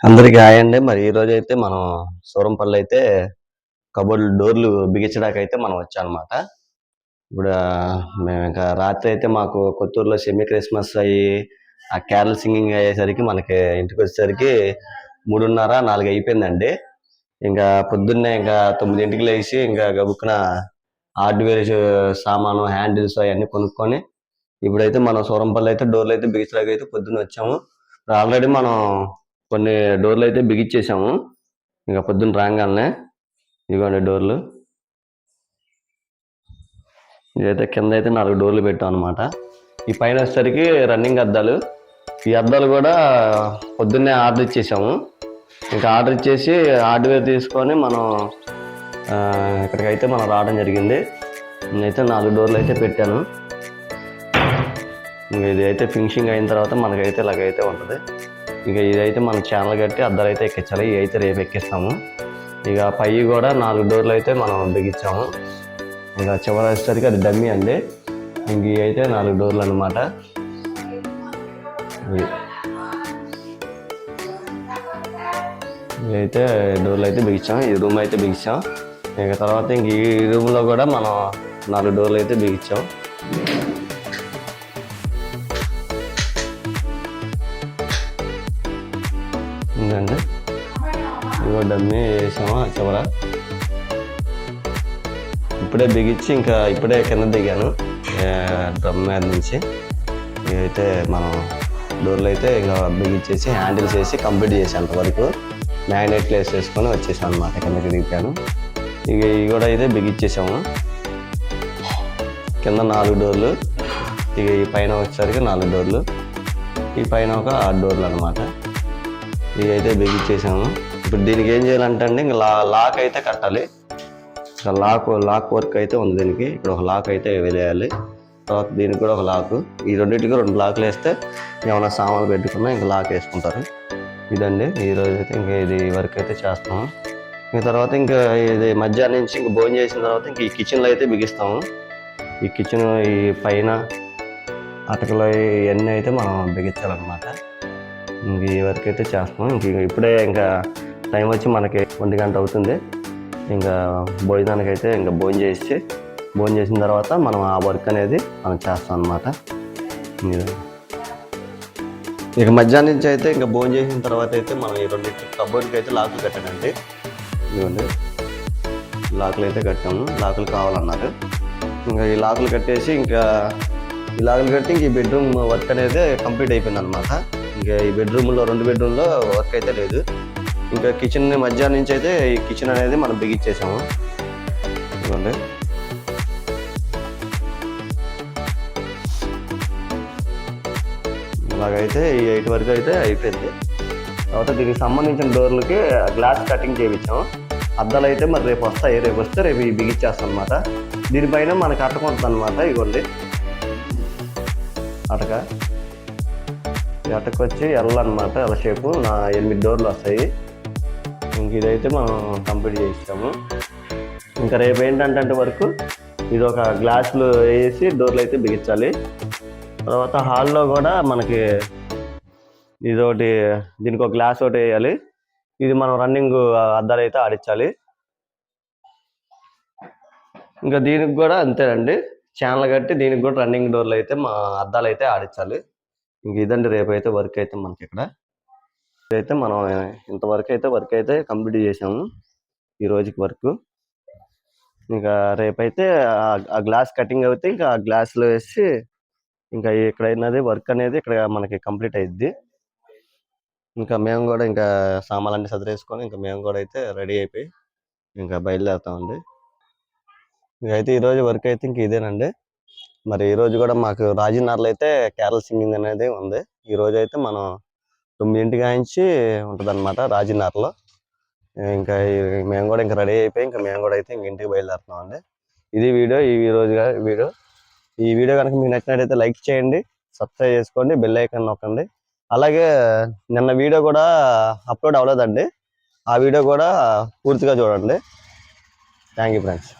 అందరికి హాయ్ అండి. మరి ఈ రోజు అయితే మనం సూరంపల్లి అయితే కబోర్డ్ డోర్లు బిగించడానికి అయితే మనం వచ్చాం అనమాట. ఇప్పుడు మేము ఇంకా రాత్రి అయితే మాకు కొత్తూరులో సెమీ క్రిస్మస్ అయ్యి ఆ క్యారల్ సింగింగ్ అయ్యేసరికి మనకి ఇంటికి వచ్చేసరికి 3:30, 4 అయిపోయిందండి. ఇంకా పొద్దున్నే ఇంకా 9ంటికి లేచి ఇంకా గబుక్కున హార్డ్వేర్ సామాను హ్యాండిల్స్ అవన్నీ కొనుక్కొని ఇప్పుడైతే మనం సూరంపల్లి అయితే డోర్లు అయితే బిగించడానికి అయితే పొద్దున్న వచ్చాము. ఆల్రెడీ మనం కొన్ని డోర్లు అయితే బిగించేసాము. ఇంకా పొద్దున్న రాగానే ఇదిగోండి డోర్లు. ఇదైతే కింద అయితే 4 డోర్లు పెట్టాం అనమాట. ఈ పైన వచ్చేసరికి రన్నింగ్ అద్దాలు. ఈ అద్దాలు కూడా పొద్దున్నే ఆర్డర్ ఇచ్చేసాము. ఇంకా ఆర్డర్ ఇచ్చేసి హార్డ్వేర్ తీసుకొని మనం ఇక్కడికైతే మనం రావడం జరిగింది. నేనైతే 4 డోర్లు అయితే పెట్టాను. ఇంకా ఇది అయితే ఫినిషింగ్ అయిన తర్వాత మనకైతే ఇలాగైతే ఉంటుంది. ఇక ఇదైతే మన ఛానల్ కట్టి అద్దాలు అయితే ఎక్కించాలి. ఇవి అయితే రేపు ఎక్కిస్తాము. ఇక పై కూడా 4 డోర్లు అయితే మనం బిగించాము. ఇక చివరి వచ్చేసరికి అది డమ్మీ అండి. ఇంక ఇవి అయితే 4 డోర్లు అనమాట. ఇవైతే డోర్లు అయితే బిగించాం. ఈ రూమ్ అయితే బిగించాం. ఇక తర్వాత ఇంక ఈ రూమ్లో కూడా మనం 4 డోర్లు అయితే బిగించాం. ఇంకండి ఇగో డమ్మీ వేసాము చివర. ఇప్పుడే బిగించి ఇంకా ఇప్పుడే కింద దిగాను డ్రమ్ మీద నుంచి. ఇదైతే మనం డోర్లు అయితే ఇంకా బిగించేసి హ్యాండిల్స్ వేసి కంప్లీట్ చేసేంత వరకు మ్యాగ్నెట్లు వేసేసుకొని వచ్చేసాను అనమాట. కిందకి దిగాను. ఇక ఇవి కూడా అయితే బిగించేసాము. కింద 4 డోర్లు. ఇక ఈ పైన వచ్చేసరికి 4 డోర్లు. ఈ పైన ఒక 6 డోర్లు అనమాట. ఇవి అయితే బిగించేసాము. ఇప్పుడు దీనికి ఏం చేయాలంటే అండి ఇంకా లాక్ అయితే కట్టాలి. ఇంకా లాక్ వర్క్ అయితే ఉంది దీనికి. ఇక్కడ ఒక లాక్ అయితే వేయాలి. తర్వాత దీనికి కూడా ఒక లాకు. ఈ రెండింటికి 2 లాకులు వేస్తే ఏమైనా సామాన్లు పెట్టుకున్నా ఇంకా లాక్ వేసుకుంటారు. ఇదండి ఈరోజు అయితే ఇంకా ఇది వర్క్ అయితే చేస్తాము. ఇంక తర్వాత ఇంకా ఇది మధ్యాహ్నం నుంచి ఇంక భోజనం చేసిన తర్వాత ఇంక ఈ కిచెన్లో అయితే బిగిస్తాము. ఈ కిచెన్ ఈ పైన అటకలో ఇవన్నీ అయితే మనం బిగించాలన్నమాట. ఇంక ఈ వర్క్ అయితే చేస్తాం. ఇప్పుడే ఇంకా టైం వచ్చి మనకి 1 గంట అవుతుంది. ఇంకా భోజనానికి అయితే ఇంకా భోజనం చేసిన తర్వాత మనం ఆ వర్క్ అనేది మనం చేస్తాం అన్నమాట. ఇక మధ్యాహ్నం నుంచి అయితే ఇంకా భోజనం చేసిన తర్వాత అయితే మనం ఈ 2 కబోర్డ్కి అయితే లాకులు కట్టానండి. ఇదిగోండి లాకులు అయితే కట్టాము. లాకులు కావాలన్నారు. ఇంకా ఈ లాకులు కట్టేసి ఇంకా ఈ లాకులు కట్టి ఇంక ఈ బెడ్రూమ్ వర్క్ అనేది కంప్లీట్ అయిపోయింది అనమాట. ఇంకా ఈ 2 బెడ్రూమ్లో వర్క్ అయితే లేదు. ఇంకా కిచెన్ మధ్యాహ్నం నుంచి అయితే ఈ కిచెన్ అనేది మనం బిగించేసాము. ఇదిగోండి ఇలాగైతే ఈ 8 వరకు అయితే అయిపోయింది. తర్వాత దీనికి సంబంధించిన డోర్లకి గ్లాస్ కటింగ్ చేయించాము. అద్దాలు అయితే మరి రేపు వస్తాయి. రేపు వస్తే రేపు ఇవి బిగించేస్తాం అనమాట. దీనిపైన మనకు అటకుంటుంది అనమాట. ఇవ్వండి అటక. ఈ అటకు వచ్చి ఎల్ అనమాట. ఎల్ షేపు 8 డోర్లు వస్తాయి. ఇంక ఇదైతే మనం కంప్లీట్ చేయిస్తాము. ఇంకా రేపు ఏంటంటే వరకు ఇది ఒక గ్లాసులు వేసి డోర్లు అయితే బిగించాలి. తర్వాత హాల్లో కూడా మనకి ఇదొకటి దీనికి ఒక గ్లాస్ ఒకటి వేయాలి. ఇది మనం రన్నింగ్ అద్దాలు అయితే ఆడించాలి. ఇంకా దీనికి కూడా అంతేనండి. ఛానల్ కట్టి దీనికి కూడా రన్నింగ్ డోర్లు అయితే మా అద్దాలు అయితే ఆడించాలి. ఇంక ఇదండి రేపు అయితే వర్క్ అయితే మనకి ఇక్కడ అయితే మనం ఇంతవరకు అయితే వర్క్ అయితే కంప్లీట్ చేసాము ఈ రోజుకి వర్క్. ఇంకా రేపైతే ఆ గ్లాస్ కటింగ్ అయితే ఇంకా ఆ గ్లాసులో వేసి ఇంకా ఇక్కడ అయినది వర్క్ అనేది ఇక్కడ మనకి కంప్లీట్ అయ్యిద్ది. ఇంకా మేము కూడా ఇంకా సామాన్లన్నీ సదిరేసుకొని ఇంకా మేము కూడా అయితే రెడీ అయిపోయి ఇంకా బయలుదేరుతామండి. ఇంకైతే ఈరోజు వర్క్ అయితే ఇంక ఇదేనండి. మరి ఈరోజు కూడా మాకు రాజీనగర్లో అయితే క్యారల్ సింగింగ్ అనేది ఉంది. ఈరోజు అయితే మనం 9ంటికి నుంచి ఉంటుంది అనమాట రాజీనగర్లో. ఇంకా మేము కూడా ఇంకా రెడీ అయిపోయి ఇంకా మేము కూడా అయితే ఇంక ఇంటికి బయలుదేరుతున్నామండి. ఇది వీడియో ఈ వీడియో కనుక మీకు నచ్చినట్టయితే లైక్ చేయండి, సబ్స్క్రైబ్ చేసుకోండి, బెల్ ఐకాన్ నొక్కండి. అలాగే నిన్న వీడియో కూడా అప్లోడ్ అవ్వలేదండి. ఆ వీడియో కూడా పూర్తిగా చూడండి. Thank you friends.